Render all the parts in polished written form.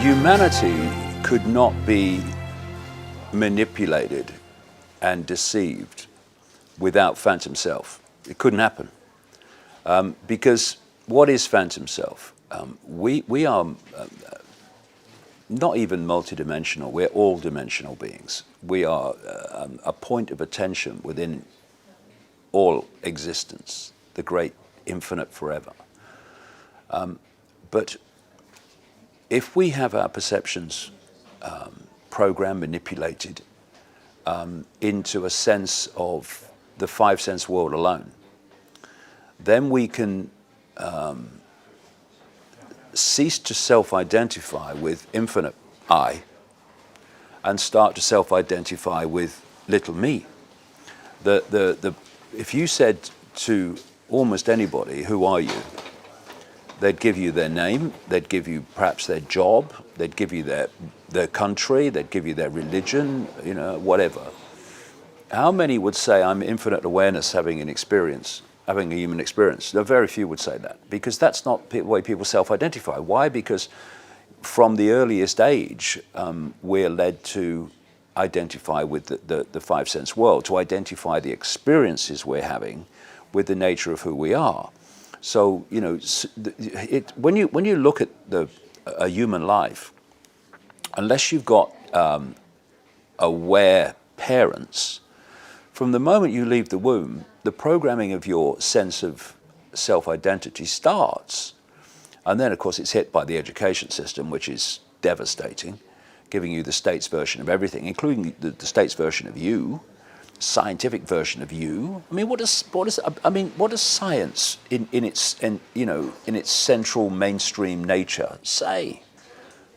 Humanity could not be manipulated and deceived without Phantom Self. It couldn't happen. Because what is Phantom Self? We are not even multidimensional, we're all-dimensional beings. We are a point of attention within all existence, the great infinite forever. But if we have our perceptions programmed, manipulated into a sense of the five-sense world alone, then we can cease to self-identify with infinite I and start to self-identify with little me. If you said to almost anybody, who are you? They'd give you their name, they'd give you perhaps their job, they'd give you their country, they'd give you their religion, you know, whatever. How many would say, I'm infinite awareness having an experience, having a human experience? No, very few would say that, because that's not the way people self-identify. Why? Because from the earliest age, we're led to identify with the five-sense world, to identify the experiences we're having with the nature of who we are. So, you know, when you look at a human life, unless you've got aware parents, from the moment you leave the womb, the programming of your sense of self-identity starts. And then, of course, it's hit by the education system, which is devastating, giving you the state's version of everything, including the state's version of you, scientific version of you. I mean, what does science in its central mainstream nature say?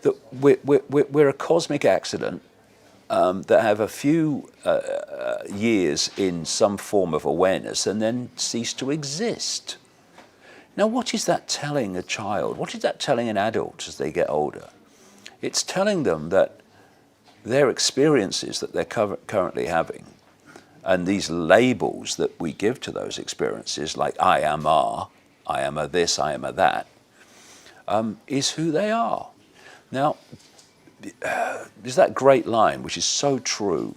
That we're a cosmic accident that have a few years in some form of awareness and then cease to exist. Now, what is that telling a child? What is that telling an adult as they get older? It's telling them that their experiences that they're currently having, and these labels that we give to those experiences, like I am a this, I am a that, is who they are. Now, there's that great line, which is so true: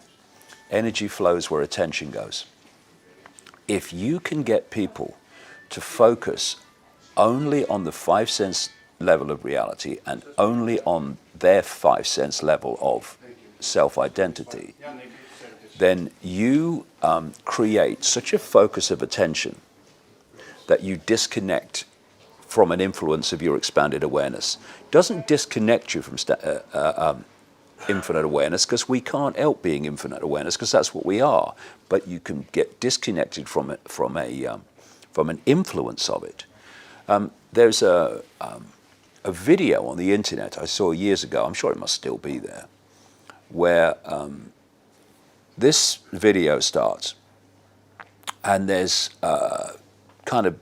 energy flows where attention goes. If you can get people to focus only on the five-sense level of reality and only on their five-sense level of self-identity, then you create such a focus of attention that you disconnect from an influence of your expanded awareness. It doesn't disconnect you from infinite awareness, because we can't help being infinite awareness, because that's what we are. But you can get disconnected from it, from an influence of it. There's a video on the internet I saw years ago, I'm sure it must still be there, where this video starts, and there's kind of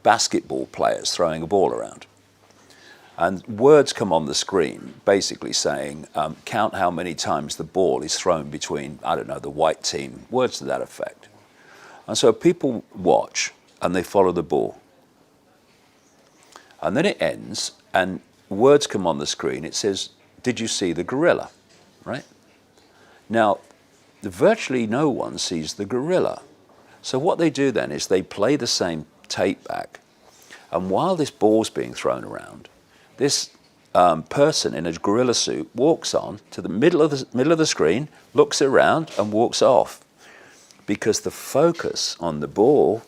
basketball players throwing a ball around. And words come on the screen basically saying, count how many times the ball is thrown between, I don't know, the white team, words to that effect. And so people watch and they follow the ball. And then it ends, and words come on the screen. It says, did you see the gorilla? Right? Now, virtually no one sees the gorilla. So what they do then is they play the same tape back, and while this ball's being thrown around, this person in a gorilla suit walks on to the middle of the screen, looks around, and walks off, because the focus on the ball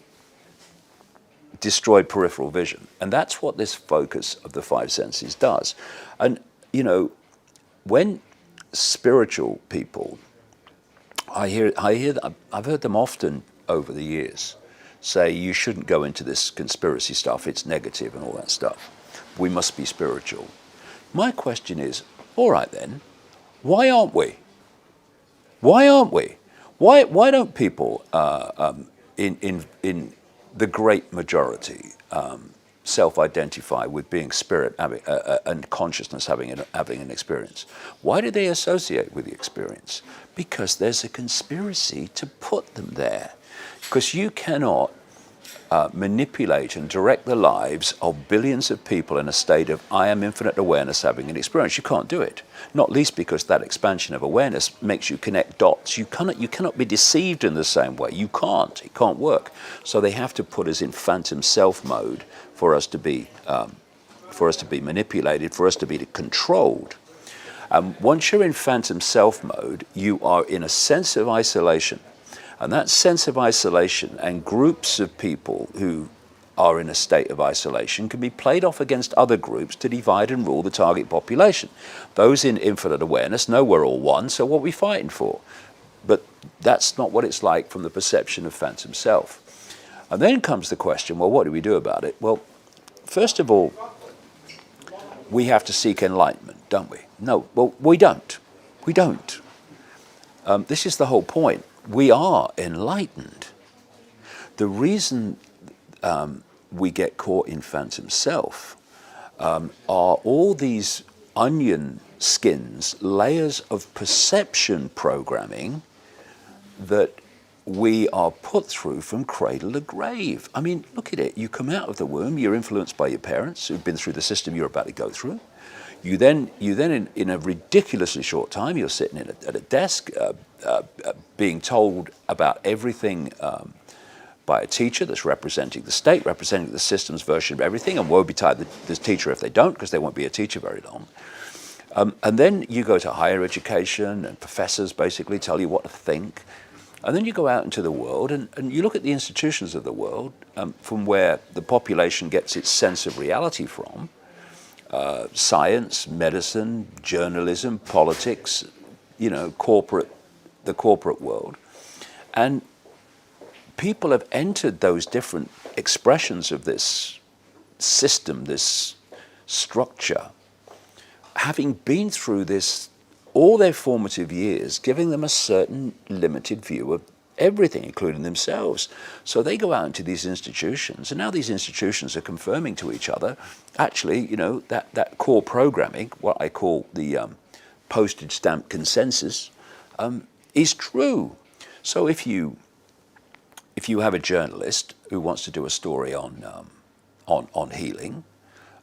destroyed peripheral vision. And that's what this focus of the five senses does. And, you know, when spiritual people, I've heard them often over the years say, you shouldn't go into this conspiracy stuff, it's negative and all that stuff. We must be spiritual. My question is, all right then, why aren't we? Why aren't we? Why don't people in the great majority self-identify with being spirit and consciousness having an experience? Why do they associate with the experience? Because there's a conspiracy to put them there. Because you cannot manipulate and direct the lives of billions of people in a state of I am infinite awareness having an experience. You can't do it. Not least because that expansion of awareness makes you connect dots. You cannot be deceived in the same way. You can't. It can't work. So they have to put us in phantom self mode for us to be manipulated, for us to be controlled. Once you're in phantom self mode, you are in a sense of isolation. And that sense of isolation and groups of people who are in a state of isolation can be played off against other groups to divide and rule the target population. Those in infinite awareness know we're all one, so what are we fighting for? But that's not what it's like from the perception of phantom self. And then comes the question, well, what do we do about it? Well, first of all, we have to seek enlightenment, don't we? No, well, we don't. We don't. This is the whole point. We are enlightened. The reason we get caught in phantom self are all these onion skins, layers of perception programming that we are put through from cradle to grave. I mean, look at it. You come out of the womb, you're influenced by your parents who've been through the system you're about to go through. You then in a ridiculously short time, you're sitting at a desk being told about everything by a teacher that's representing the state, representing the system's version of everything, and woe betide the teacher if they don't, because they won't be a teacher very long. And then you go to higher education, and professors basically tell you what to think. And then you go out into the world, and you look at the institutions of the world from where the population gets its sense of reality from. Science, medicine, journalism, politics, the corporate world. And people have entered those different expressions of this system, this structure, having been through this all their formative years, giving them a certain limited view of everything, including themselves. So they go out into these institutions, and now these institutions are confirming to each other, actually, that core programming, what I call the postage stamp consensus, is true. So if you have a journalist who wants to do a story on healing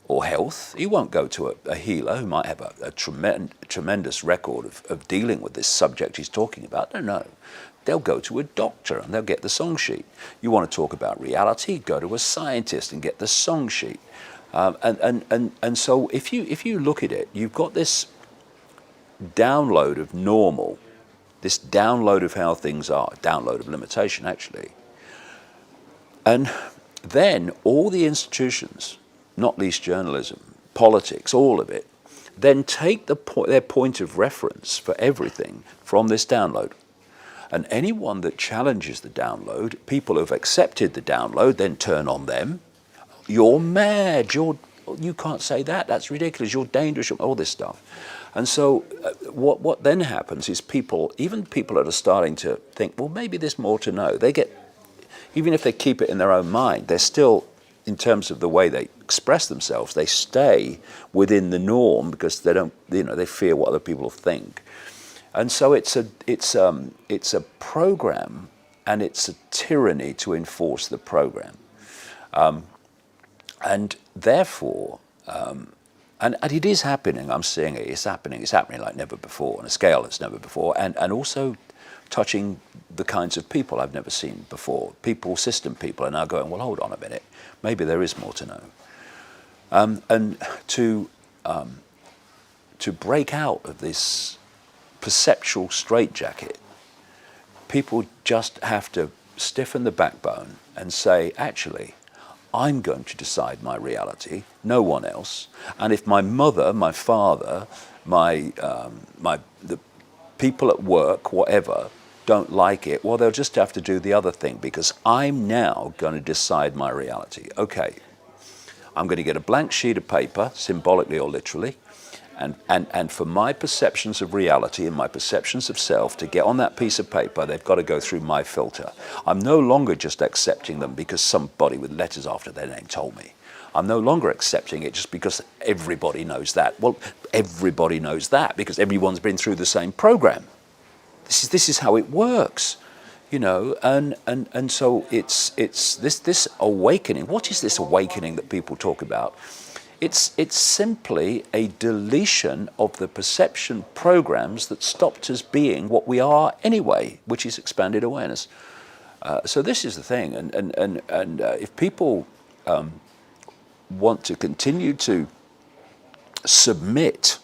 or health, he won't go to a healer who might have a tremendous record of dealing with this subject he's talking about. No. They'll go to a doctor and they'll get the song sheet. You want to talk about reality, go to a scientist and get the song sheet. And so if you look at it, you've got this download of normal, this download of how things are, download of limitation actually. And then all the institutions, not least journalism, politics, all of it, then take their point of reference for everything from this download. And anyone that challenges the download, people who've accepted the download, then turn on them. You're mad. You can't say that. That's ridiculous. You're dangerous. All this stuff. And so what then happens is even people that are starting to think, well, maybe there's more to know. Even if they keep it in their own mind, they're still, in terms of the way they express themselves, they stay within the norm because they don't, they fear what other people think. And so it's a program, and it's a tyranny to enforce the program, and therefore, and it is happening. I'm seeing it. It's happening. It's happening like never before, on a scale that's never before, and also touching the kinds of people I've never seen before. System people are now going, well, hold on a minute. Maybe there is more to know, and to break out of this perceptual straitjacket, people just have to stiffen the backbone and say, actually, I'm going to decide my reality, no one else. And if my mother, my father, the people at work, whatever, don't like it, well, they'll just have to do the other thing, because I'm now going to decide my reality. Okay, I'm going to get a blank sheet of paper, symbolically or literally, and for my perceptions of reality and my perceptions of self to get on that piece of paper, they've got to go through my filter. I'm no longer just accepting them because somebody with letters after their name told me. I'm no longer accepting it just because everybody knows that. Well, everybody knows that because everyone's been through the same program. This is how it works. you know, and so it's this awakening. What is this awakening that people talk about? It's simply a deletion of the perception programs that stopped us being what we are anyway, which is expanded awareness. So this is the thing, and if people want to continue to submit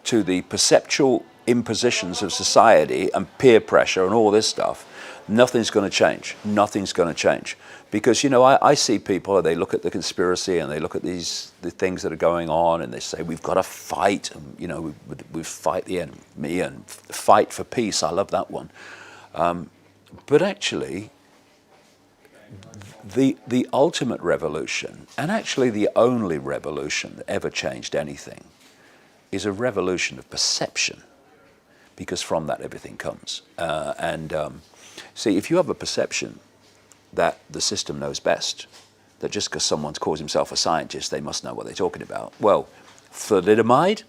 to the perceptual impositions of society and peer pressure and all this stuff, nothing's going to change. Nothing's going to change. Because, you know, I see people, they look at the conspiracy and they look at the things that are going on and they say, we've got to fight, and, you know, we fight the enemy and fight for peace. I love that one. But actually, the ultimate revolution, and actually the only revolution that ever changed anything, is a revolution of perception, because from that everything comes. See, if you have a perception that the system knows best, that just because someone calls himself a scientist, they must know what they're talking about. Well, thalidomide,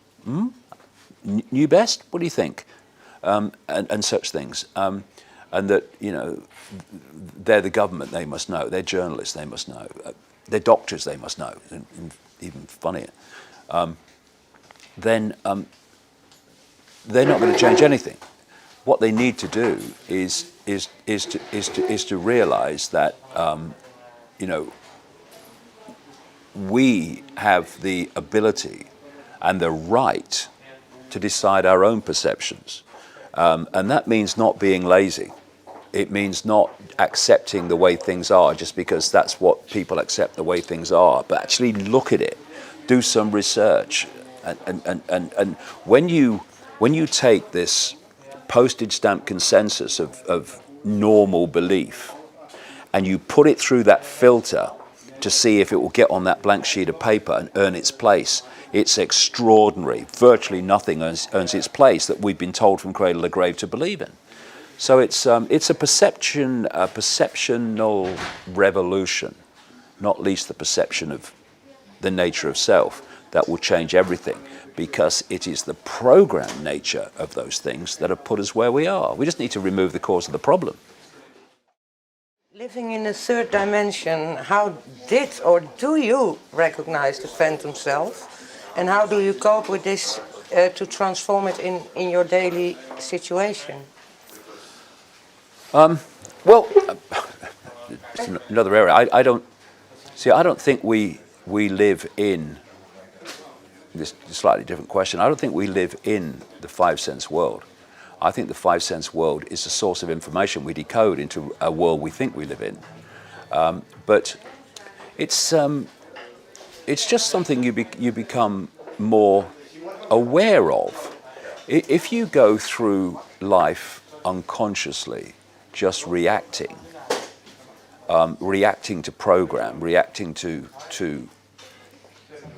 knew best? What do you think? And such things. And that, you know, they're the government, they must know. They're journalists, they must know. They're doctors, they must know. And even funnier. Then they're not going to change anything. What they need to do is to realize that you know, we have the ability and the right to decide our own perceptions, and that means not being lazy. It means not accepting the way things are just because that's what people accept the way things are, but actually look at it, do some research, and when you take this postage stamp consensus of normal belief and you put it through that filter to see if it will get on that blank sheet of paper and earn its place, it's extraordinary. Virtually nothing earns its place that we've been told from cradle to grave to believe in. So it's a perceptional revolution, not least the perception of the nature of self, that will change everything, because it is the programmed nature of those things that have put us where we are. We just need to remove the cause of the problem. Living in a third dimension, how did or do you recognize the phantom self? And how do you cope with this to transform it in your daily situation? Well, it's another area. I don't think we live in this slightly different question. I don't think we live in the five sense world. I think the five sense world is a source of information we decode into a world we think we live in. But it's just something you become more aware of. If you go through life unconsciously, just reacting to program, reacting to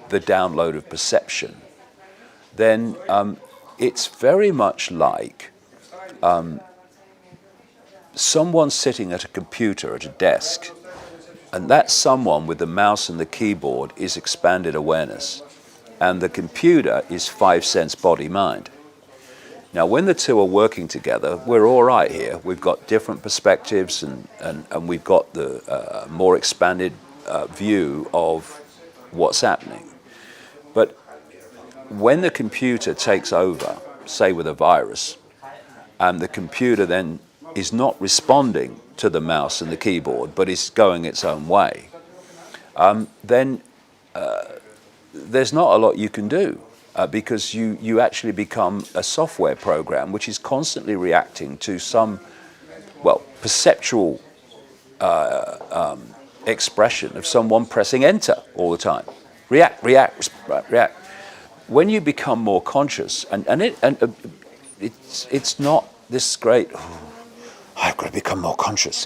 the download of perception, then it's very much like someone sitting at a computer, at a desk, and that someone with the mouse and the keyboard is expanded awareness, and the computer is five sense body mind. Now, when the two are working together, we're all right here. We've got different perspectives, and we've got the more expanded view of what's happening. But when the computer takes over, say with a virus, and the computer then is not responding to the mouse and the keyboard, but is going its own way, then there's not a lot you can do. Because you actually become a software program which is constantly reacting to some, well, perceptual expression of someone pressing enter all the time. React. When you become more conscious, and it's not this great, I've got to become more conscious.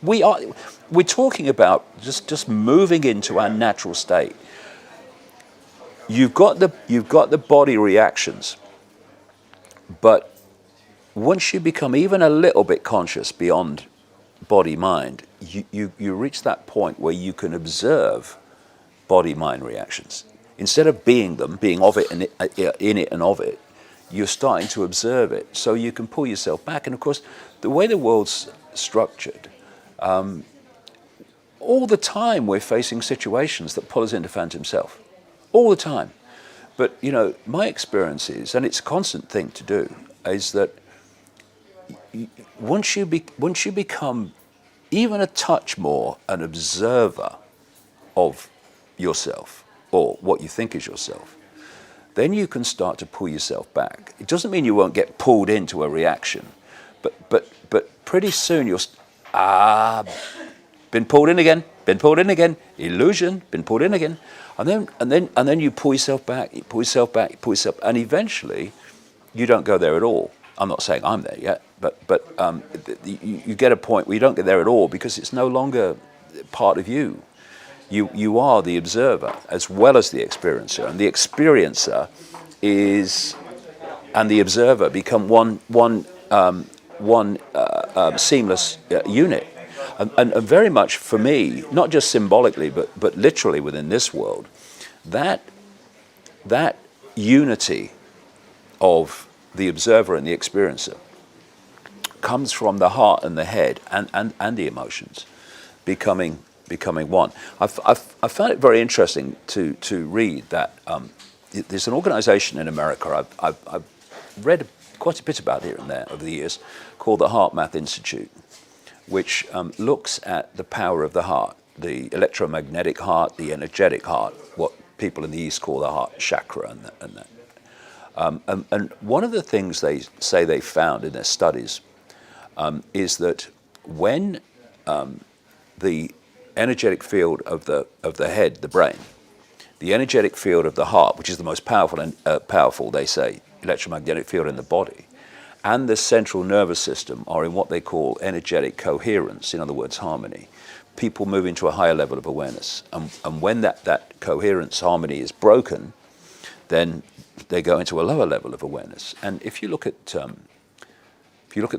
We're talking about just moving into our natural state. You've got the body reactions, but once you become even a little bit conscious beyond body-mind, you reach that point where you can observe body-mind reactions. Instead of being them, being of it and in it and of it, you're starting to observe it, so you can pull yourself back. And of course, the way the world's structured, all the time we're facing situations that pull us into phantom self, all the time. But you know, my experience is, and it's a constant thing to do, is that once you become even a touch more an observer of yourself or what you think is yourself, then you can start to pull yourself back. It doesn't mean you won't get pulled into a reaction, but pretty soon you'll been pulled in again, illusion, been pulled in again, and then you pull yourself back, and eventually you don't go there at all. I'm not saying I'm there yet, but you get a point where you don't get there at all because it's no longer part of you. You are the observer as well as the experiencer, and the experiencer and the observer become one seamless unit. And very much for me, not just symbolically, but literally within this world, that unity of the observer and the experiencer comes from the heart and the head and the emotions becoming one. I found it very interesting to read that there's an organization in America, I've read quite a bit about here and there over the years, called the Heart Math Institute, which looks at the power of the heart, the electromagnetic heart, the energetic heart, what people in the East call the heart chakra and that. And one of the things they say they found in their studies is that when the energetic field of the head, the brain, the energetic field of the heart, which is the most powerful, they say, electromagnetic field in the body, and the central nervous system are in what they call energetic coherence, in other words, harmony. People move into a higher level of awareness. And when that coherence, harmony is broken, then they go into a lower level of awareness. And if you look at the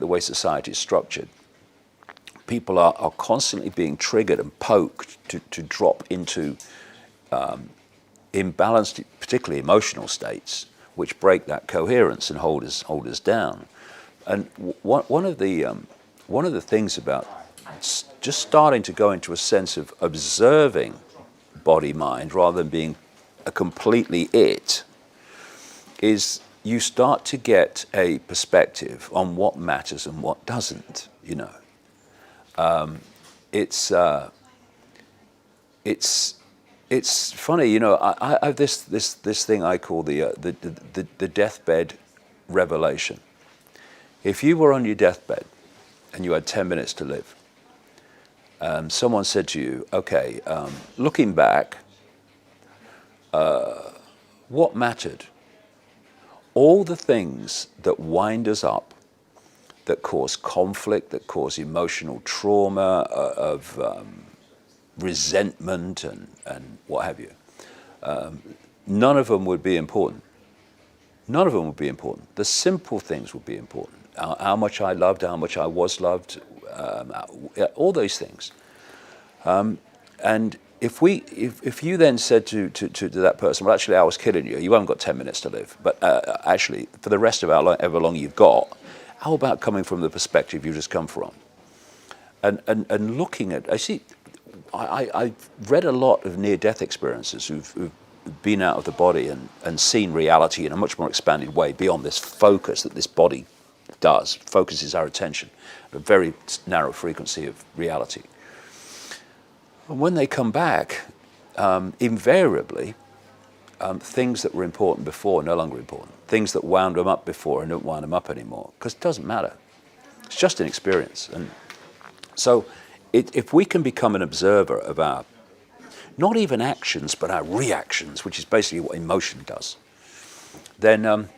way society is structured, people are constantly being triggered and poked to drop into imbalanced, particularly emotional states, which break that coherence and hold us down. And one of the things about just starting to go into a sense of observing body mind rather than being a completely it is you start to get a perspective on what matters and what doesn't. You know, it's funny. You know, I have this thing I call the deathbed revelation. If you were on your deathbed and you had 10 minutes to live, someone said to you, okay, looking back, what mattered? All the things that wind us up, that cause conflict, that cause emotional trauma, of resentment and what have you, none of them would be important. None of them would be important. The simple things would be important. How much I loved, how much I was loved, all those things. And if you then said to that person, well, actually, I was kidding you. You haven't got 10 minutes to live. But actually, for the rest of however long you've got, how about coming from the perspective you just come from? And looking at, I've read a lot of near-death experiences who've been out of the body and seen reality in a much more expanded way beyond this focus that this body does. Focuses our attention at a very narrow frequency of reality. And when they come back, invariably, things that were important before are no longer important. Things that wound them up before and don't wound them up anymore, because it doesn't matter. It's just an experience. And so if we can become an observer of our, not even actions, but our reactions, which is basically what emotion does, then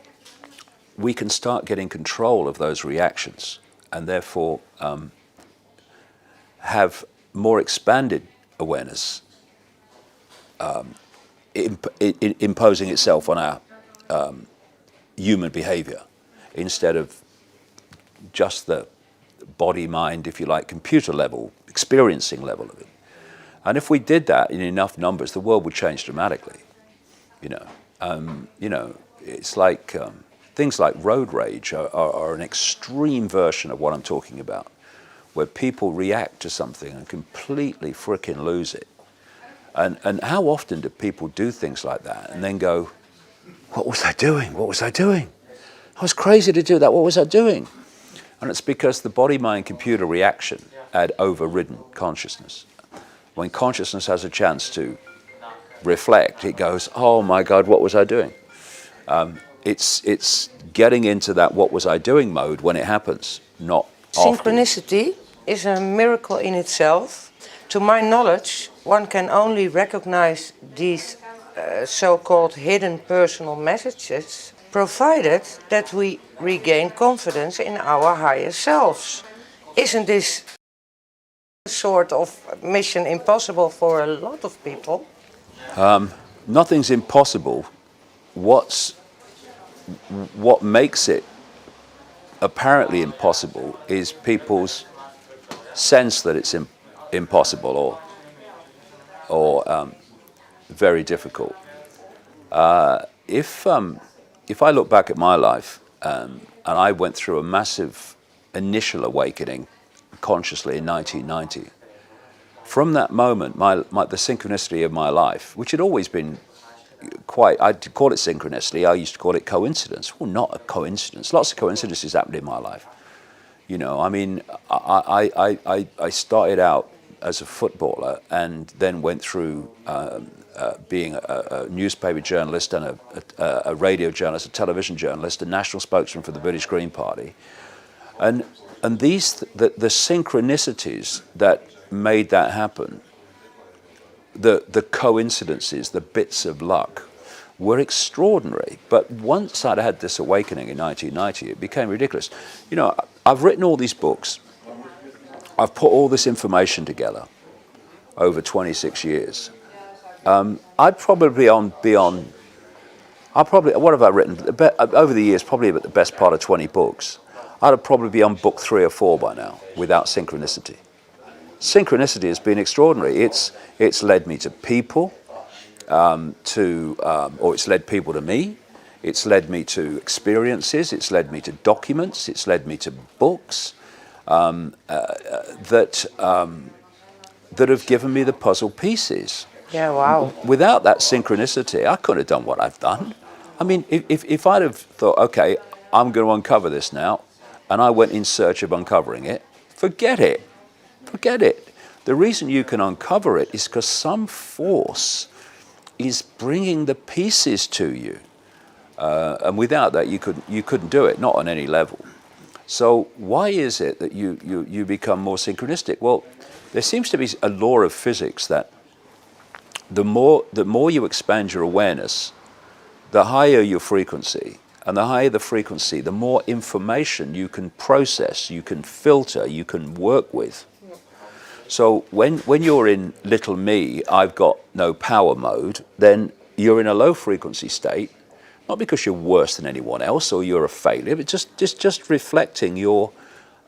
we can start getting control of those reactions and therefore have more expanded awareness imposing itself on our human behavior instead of just the body, mind, if you like, computer level, experiencing level of it. And if we did that in enough numbers, the world would change dramatically. You know, it's like things like road rage are an extreme version of what I'm talking about, where people react to something and completely frickin' lose it. And how often do people do things like that and then go, what was I doing? What was I doing? I was crazy to do that. What was I doing? And it's because the body-mind-computer reaction had overridden consciousness. When consciousness has a chance to reflect, it goes, oh my God, what was I doing? It's getting into that what was I doing mode when it happens, not after. Synchronicity is a miracle in itself. To my knowledge, one can only recognize these so-called hidden personal messages provided that we regain confidence in our higher selves. Isn't this sort of mission impossible for a lot of people? Nothing's impossible. What makes it apparently impossible is people's sense that it's impossible or very difficult. If I look back at my life, and I went through a massive initial awakening consciously in 1990, from that moment, the synchronicity of my life, which had always been quite, I'd call it synchronicity, I used to call it coincidence. Well, not a coincidence. Lots of coincidences happened in my life. You know, I mean, I started out as a footballer and then went through being a newspaper journalist and a radio journalist, a television journalist, a national spokesman for the British Green Party. And the synchronicities that made that happen, the coincidences, the bits of luck, were extraordinary. But once I'd had this awakening in 1990, it became ridiculous. You know, I've written all these books. I've put all this information together over 26 years. I'd probably what have I written? Over the years, probably about the best part of 20 books. I'd probably be on book 3 or 4 by now without synchronicity. Synchronicity has been extraordinary. It's led me to people, or it's led people to me. It's led me to experiences. It's led me to documents. It's led me to books that have given me the puzzle pieces. Yeah, wow. Without that synchronicity, I couldn't have done what I've done. I mean, if I'd have thought, okay, I'm going to uncover this now, and I went in search of uncovering it, forget it. Forget it. The reason you can uncover it is because some force is bringing the pieces to you. And without that, you couldn't do it, not on any level. So why is it that you become more synchronistic? Well, there seems to be a law of physics that the more you expand your awareness, the higher your frequency. And the higher the frequency, the more information you can process, you can filter, you can work with. So when you're in little me, I've got no power mode, then you're in a low frequency state, not because you're worse than anyone else or you're a failure, but just reflecting your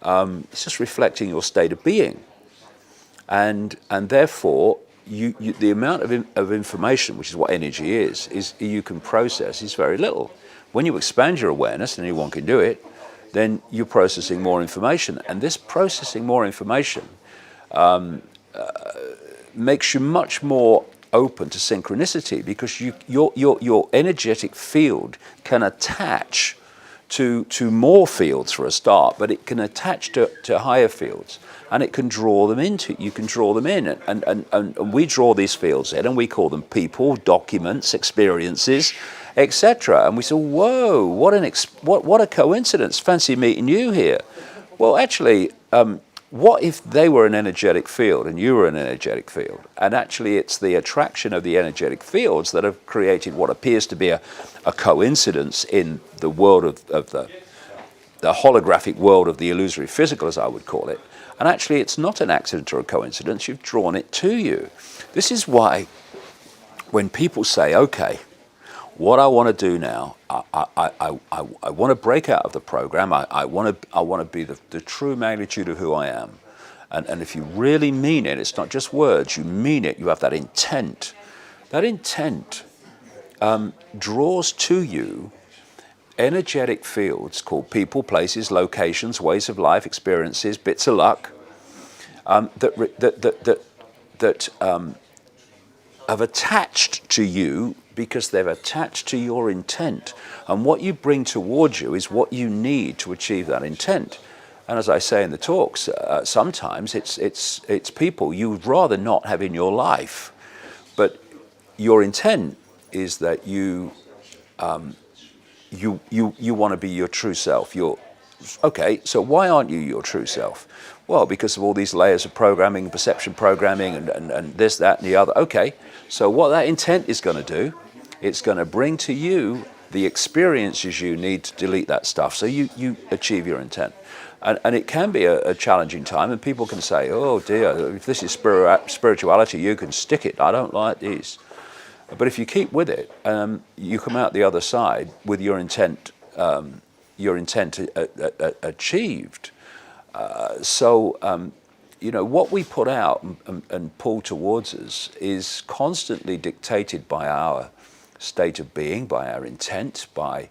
it's just reflecting your state of being. And therefore the amount of information, which is what energy is you can process is very little. When you expand your awareness, and anyone can do it, then you're processing more information. And this processing more information makes you much more open to synchronicity, because your energetic field can attach to more fields for a start, but it can attach to higher fields, and it can draw them into, you can draw them in, and we draw these fields in, and we call them people, documents, experiences, etc. And we say, whoa, what a coincidence, fancy meeting you here. Well, actually, what if they were an energetic field and you were an energetic field? And actually it's the attraction of the energetic fields that have created what appears to be a coincidence in the world of the holographic world of the illusory physical, as I would call it. And actually it's not an accident or a coincidence, you've drawn it to you. This is why when people say, okay, what I want to do now, I want to break out of the program. I want to be the true magnitude of who I am. And if you really mean it, it's not just words, you mean it, you have that intent. That intent draws to you energetic fields called people, places, locations, ways of life, experiences, bits of luck, that have attached to you because they've attached to your intent. And what you bring towards you is what you need to achieve that intent. And as I say in the talks, sometimes it's people you would rather not have in your life, but your intent is that you want to be your true self. Okay, so why aren't you your true self? Well, because of all these layers of programming, perception programming, and this, that, and the other. Okay, so what that intent is going to do, it's going to bring to you the experiences you need to delete that stuff, so you achieve your intent. And it can be a challenging time, and people can say, oh dear, if this is spirituality, you can stick it. I don't like these. But if you keep with it, you come out the other side with your intent achieved. What we put out and pull towards us is constantly dictated by our state of being, by our intent, by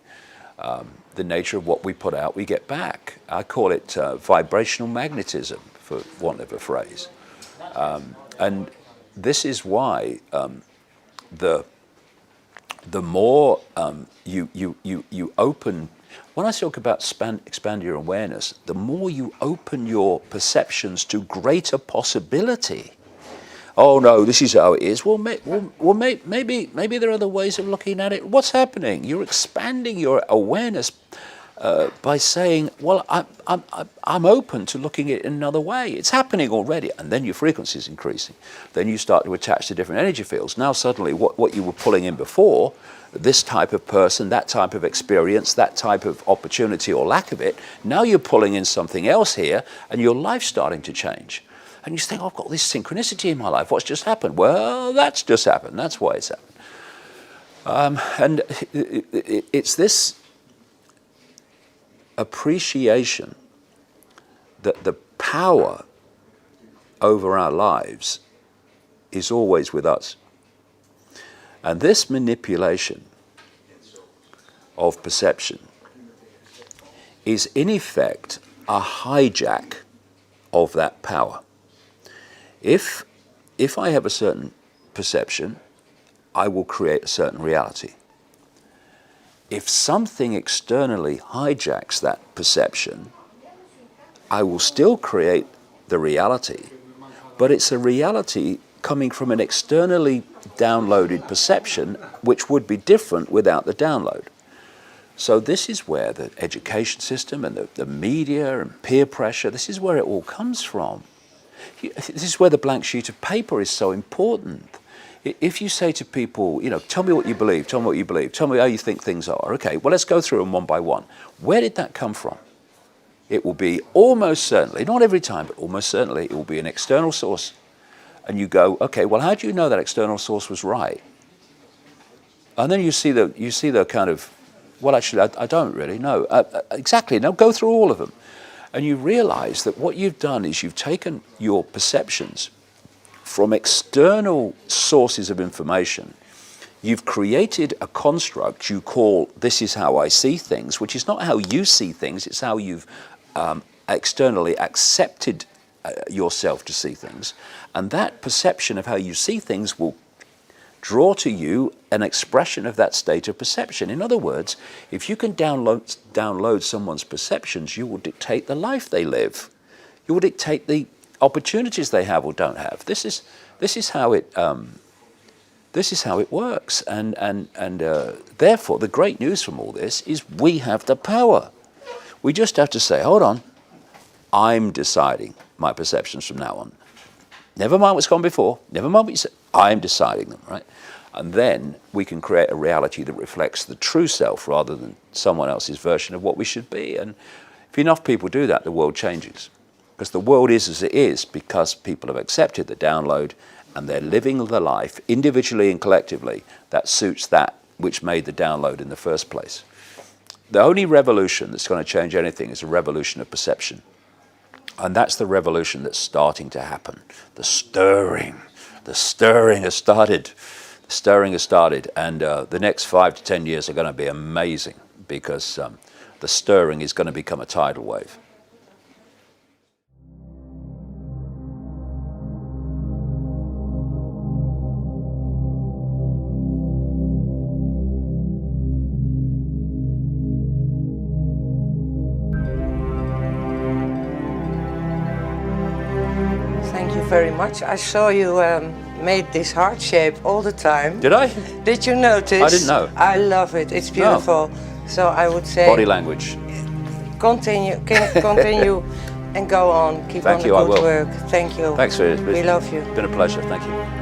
the nature of what we put out, we get back. I call it vibrational magnetism, for want of a phrase. And this is why the more you open. When I talk about expand your awareness, the more you open your perceptions to greater possibility. Oh no, this is how it is. Well, maybe there are other ways of looking at it. What's happening? You're expanding your awareness by saying, well, I'm open to looking at it in another way. It's happening already, and then your frequency is increasing. Then you start to attach to different energy fields. Now suddenly, what you were pulling in before, this type of person, that type of experience, that type of opportunity or lack of it, now you're pulling in something else here, and your life's starting to change. And you think, oh, I've got this synchronicity in my life. What's just happened? Well, that's just happened. That's why it's happened. And it's this appreciation that the power over our lives is always with us. And this manipulation of perception is in effect a hijack of that power. If I have a certain perception, I will create a certain reality. If something externally hijacks that perception, I will still create the reality, but it's a reality coming from an externally downloaded perception, which would be different without the download. So this is where the education system and the media and peer pressure, this is where it all comes from. This is where the blank sheet of paper is so important. If you say to people, tell me what you believe, tell me what you believe, tell me how you think things are. Okay, well, let's go through them one by one. Where did that come from? It will be almost certainly, not every time, but almost certainly, it will be an external source. And you go, okay, well, how do you know that external source was right? And then you see the kind of, well, actually, I don't really know. Exactly, now go through all of them. And you realize that what you've done is you've taken your perceptions from external sources of information. You've created a construct you call, this is how I see things, which is not how you see things, it's how you've externally accepted yourself to see things. And that perception of how you see things will draw to you an expression of that state of perception. In other words, if you can download someone's perceptions, you will dictate the life they live. You will dictate the opportunities they have or don't have. This is how it works. And therefore, the great news from all this is we have the power. We just have to say, hold on, I'm deciding my perceptions from now on. Never mind what's gone before. Never mind what you said. I'm deciding them, right? And then we can create a reality that reflects the true self rather than someone else's version of what we should be. And if enough people do that, the world changes. Because the world is as it is because people have accepted the download and they're living the life individually and collectively that suits that which made the download in the first place. The only revolution that's going to change anything is a revolution of perception. And that's the revolution that's starting to happen. The stirring has started. The stirring has started, and the next 5 to 10 years are going to be amazing. because the stirring is going to become a tidal wave. Thank you very much. I saw you made this heart shape all the time. Did I? Did you notice? I didn't know. I love it. It's beautiful. So I would say Body language. continue and go on. Keep Thank on you, the I good will. work. Thank you. Thanks for it. We love you. It's been a pleasure. Thank you.